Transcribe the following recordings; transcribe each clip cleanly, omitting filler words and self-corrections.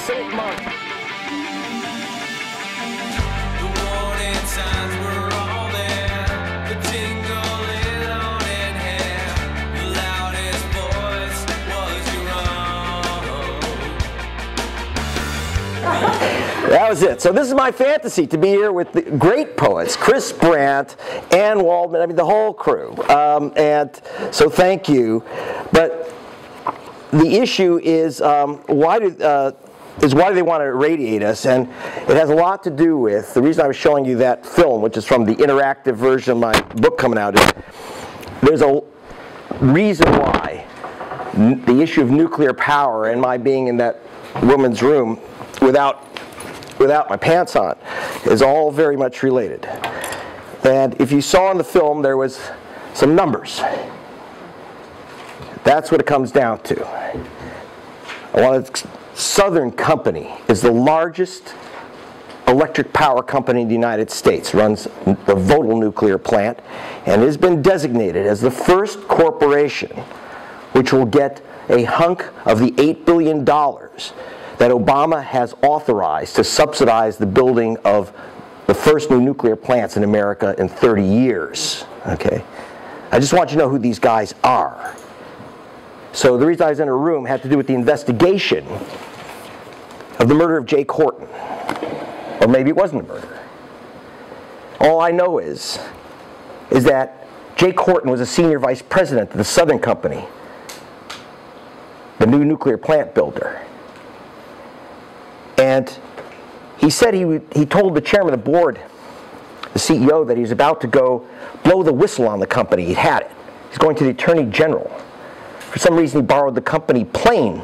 St. Mark. The warning signs were all there. The tingling on in hair. The loudest voice was your own. That was it. So this is my fantasy, to be here with the great poets, Chris Brandt, Ann Waldman, I mean the whole crew. And so thank you. But the issue is why do they want to irradiate us? And it has a lot to do with the reason I was showing you that film, which is from the interactive version of my book coming out. Is there's a reason why the issue of nuclear power and my being in that woman's room without my pants on is all very much related. And if you saw in the film, there was some numbers. That's what it comes down to. Southern Company is the largest electric power company in the United States, runs the Vogtle nuclear plant, and has been designated as the first corporation which will get a hunk of the $8 billion that Obama has authorized to subsidize the building of the first new nuclear plants in America in 30 years. Okay? I just want you to know who these guys are. So the reason I was in a room had to do with the investigation of the murder of Jake Horton. Or maybe it wasn't a murder. All I know is that Jake Horton was a senior vice president of the Southern Company, the new nuclear plant builder. And he said he told the chairman of the board, the CEO, that he was about to go blow the whistle on the company. He'd had it. He's going to the Attorney General. For some reason, he borrowed the company plane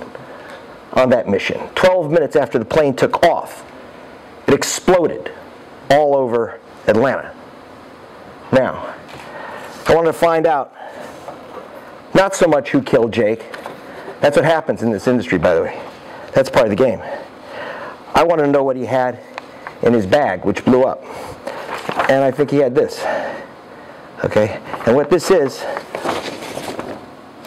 on that mission. 12 minutes after the plane took off, it exploded all over Atlanta. Now, I wanted to find out not so much who killed Jake. That's what happens in this industry, by the way. That's part of the game. I wanted to know what he had in his bag, which blew up. And I think he had this. Okay? And what this is,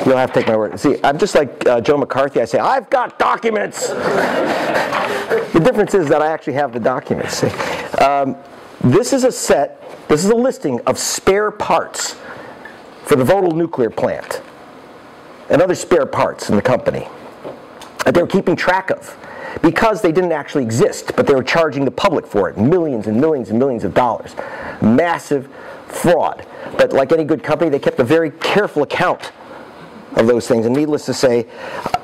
you'll have to take my word. See, I'm just like Joe McCarthy. I say, I've got documents. The difference is that I actually have the documents. This is a listing of spare parts for the Vogtle nuclear plant and other spare parts in the company that they were keeping track of because they didn't actually exist, but they were charging the public for it, millions and millions and millions of dollars. Massive fraud. But like any good company, they kept a very careful account of those things. And needless to say,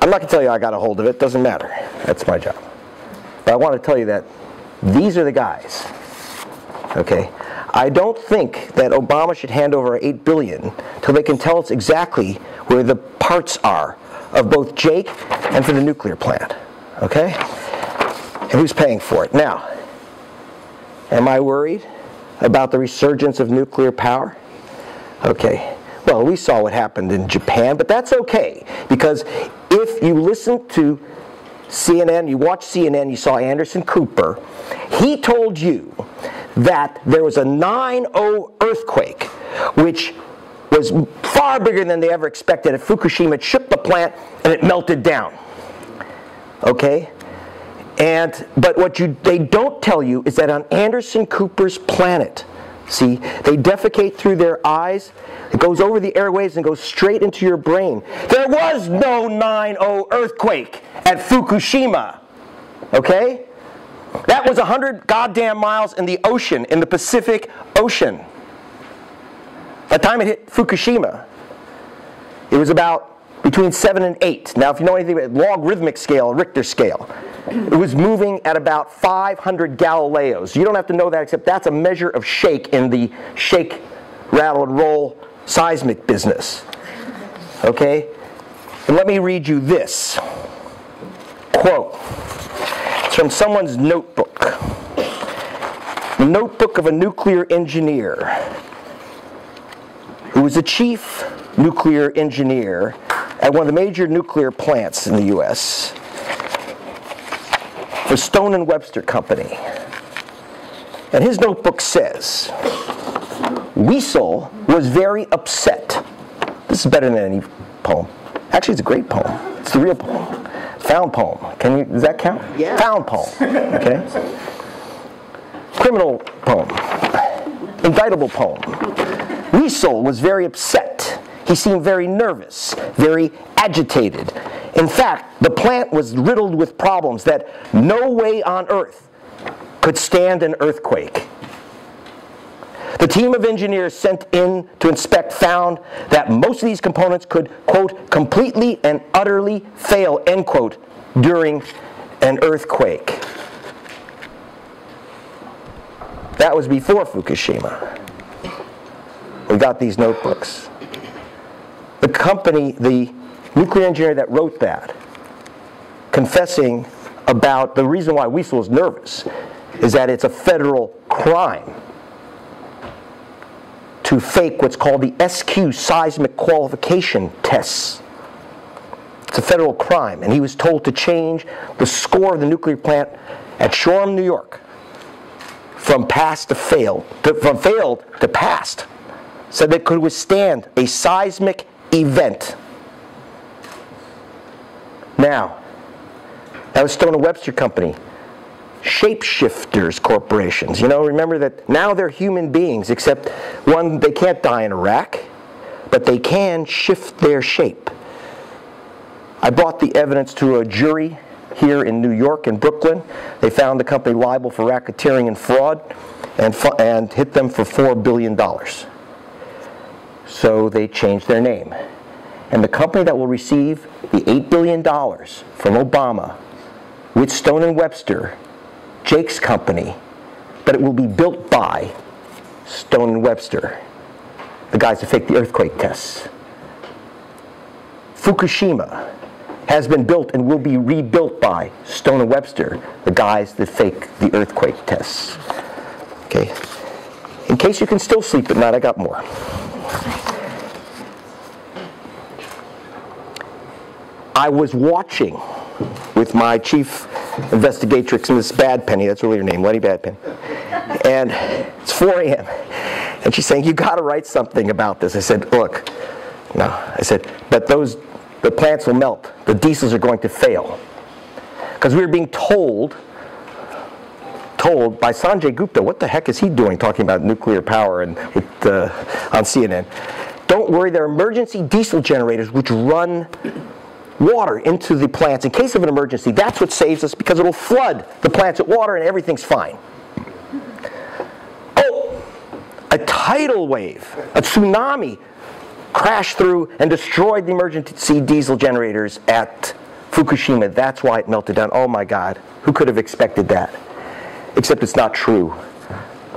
I'm not going to tell you I got a hold of it. Doesn't matter. That's my job. But I want to tell you that these are the guys. Okay? I don't think that Obama should hand over $8 billion till they can tell us exactly where the parts are of both Jake and for the nuclear plant. Okay? And who's paying for it? Now, am I worried about the resurgence of nuclear power? Okay. Well, we saw what happened in Japan, but that's okay. Because if you listen to CNN, you watch CNN, you saw Anderson Cooper, he told you that there was a 9/0 earthquake, which was far bigger than they ever expected at Fukushima. It shook the plant and it melted down. Okay? But what they don't tell you is that on Anderson Cooper's planet, see, they defecate through their eyes, it goes over the airwaves and goes straight into your brain. There was no 9/0 earthquake at Fukushima. Okay? That was 100 goddamn miles in the ocean, in the Pacific Ocean. By the time it hit Fukushima, it was about between 7 and 8. Now, if you know anything about logarithmic scale, Richter scale, it was moving at about 500 Galileos. You don't have to know that, except that's a measure of shake in the shake, rattle, and roll seismic business. Okay? And let me read you this quote. It's from someone's notebook. The notebook of a nuclear engineer who was the chief nuclear engineer at one of the major nuclear plants in the U.S. for Stone and Webster Company. And his notebook says, Wiesel was very upset. This is better than any poem. Actually, it's a great poem. It's the real poem. Found poem. Does that count? Yeah. Found poem. Okay. Criminal poem. Indictable poem. Wiesel was very upset. He seemed very nervous, very agitated. In fact, the plant was riddled with problems that no way on earth could stand an earthquake. The team of engineers sent in to inspect found that most of these components could, quote, completely and utterly fail, end quote, during an earthquake. That was before Fukushima. We got these notebooks. The company, the nuclear engineer that wrote that, confessing about the reason why Wiesel was nervous is that it's a federal crime to fake what's called the SQ seismic qualification tests. It's a federal crime, and he was told to change the score of the nuclear plant at Shoreham, New York, from passed to failed, from failed to passed, so that it could withstand a seismic event. Now, that was Stone & Webster Company. Shapeshifters corporations. You know, remember that now they're human beings, except one, they can't die in Iraq, but they can shift their shape. I brought the evidence to a jury here in New York and Brooklyn. They found the company liable for racketeering and fraud and hit them for $4 billion. So they changed their name. And the company that will receive the $8 billion from Obama with Stone & Webster, Jake's company, but it will be built by Stone & Webster, the guys that fake the earthquake tests. Fukushima has been built and will be rebuilt by Stone & Webster, the guys that fake the earthquake tests. Okay. In case you can still sleep at night, I got more. I was watching with my chief investigatrix, Miss Badpenny, that's really her name, Letty Badpenny. And it's 4 a.m. And she's saying, you got to write something about this. I said, look, no. I said, but the plants will melt. The diesels are going to fail. Because we were being told by Sanjay Gupta, what the heck is he doing talking about nuclear power and on CNN? Don't worry, there are emergency diesel generators which run water into the plants in case of an emergency. That's what saves us, because it'll flood the plants with water and everything's fine. Oh, a tidal wave, a tsunami crashed through and destroyed the emergency diesel generators at Fukushima. That's why it melted down. Oh my God, who could have expected that? Except it's not true.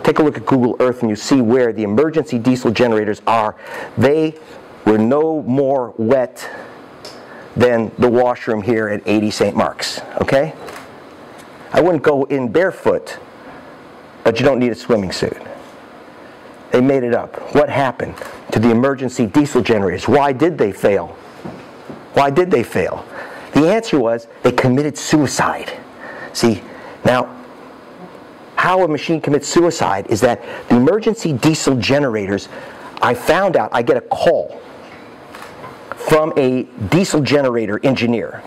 Take a look at Google Earth and you see where the emergency diesel generators are. They were no more wet than the washroom here at 80 St. Mark's, okay? I wouldn't go in barefoot, but you don't need a swimming suit. They made it up. What happened to the emergency diesel generators? Why did they fail? Why did they fail? The answer was they committed suicide. See, now, how a machine commits suicide is that the emergency diesel generators, I found out, I get a call from a diesel generator engineer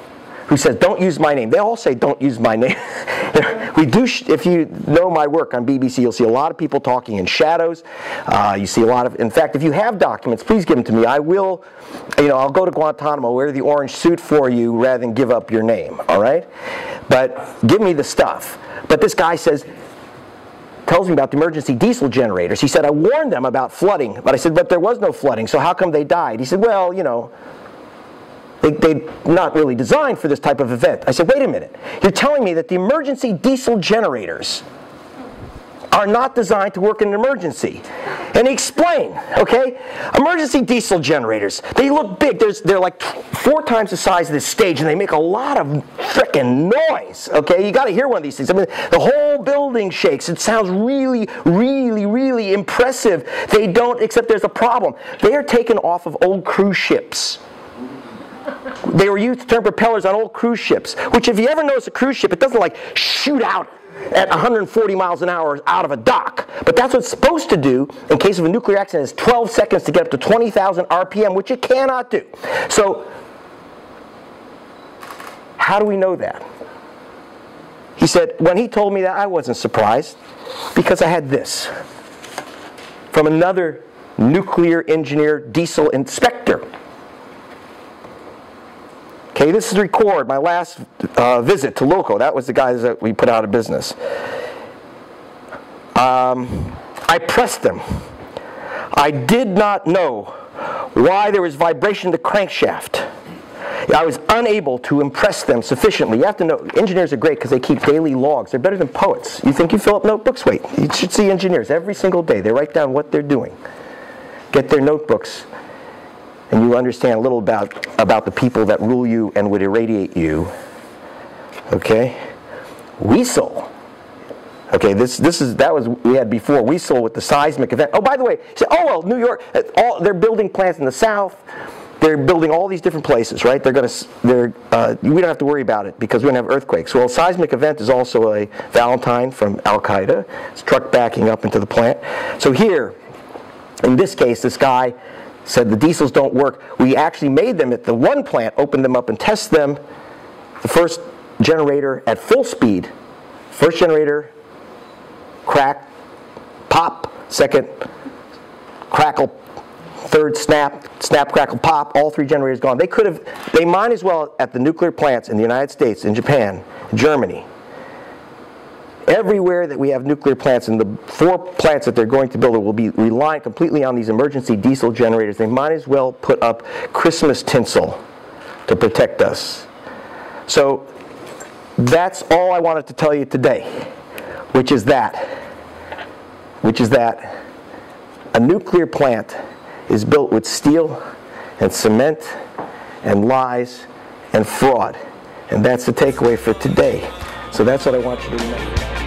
who says, don't use my name. They all say, don't use my name. We do, if you know my work on BBC, you'll see a lot of people talking in shadows. You see a lot of, in fact, if you have documents, please give them to me. I will, I'll go to Guantanamo, wear the orange suit for you rather than give up your name, all right? But give me the stuff. But this guy tells me about the emergency diesel generators. He said, I warned them about flooding, but I said, but there was no flooding, so how come they died? He said, well, they're not really designed for this type of event. I said, wait a minute. You're telling me that the emergency diesel generators are not designed to work in an emergency. And he explained, okay? Emergency diesel generators, they look big. They're like 4 times the size of this stage, and they make a lot of frickin' noise, okay? You got to hear one of these things. I mean, the whole building shakes. It sounds really, really, really impressive. They don't, except there's a problem. They are taken off of old cruise ships. They were used to turn propellers on old cruise ships, which if you ever notice a cruise ship, it doesn't like shoot out at 140 miles an hour out of a dock. But that's what it's supposed to do in case of a nuclear accident, is 12 seconds to get up to 20,000 RPM, which it cannot do. So how do we know that? He said, when he told me that, I wasn't surprised because I had this from another nuclear engineer diesel inspector. Okay, this is record, my last visit to Loco. That was the guys that we put out of business. I pressed them. I did not know why there was vibration in the crankshaft. I was unable to impress them sufficiently. You have to know, engineers are great because they keep daily logs. They're better than poets. You think you fill up notebooks? Wait, you should see engineers every single day. They write down what they're doing. Get their notebooks, and you understand a little about the people that rule you and would irradiate you. Okay? Weasel. Okay, that was we had before. Weasel with the seismic event. Oh, by the way, you say, oh well, New York. They're building plants in the South. They're building all these different places, right? We don't have to worry about it because we don't have earthquakes. Well, a seismic event is also a Valentine from Al Qaeda. It's a truck backing up into the plant. So here, in this case, this guy said the diesels don't work. We actually made them at the one plant, opened them up and tested them. The first generator at full speed. First generator, crack, pop. Second, crackle. Third, snap, crackle, pop. All three generators gone. They might as well at the nuclear plants in the United States, in Japan, Germany. Everywhere that we have nuclear plants, and the 4 plants that they're going to build will be relying completely on these emergency diesel generators. They might as well put up Christmas tinsel to protect us. So that's all I wanted to tell you today, which is that a nuclear plant is built with steel and cement and lies and fraud. And that's the takeaway for today. So that's what I want you to remember.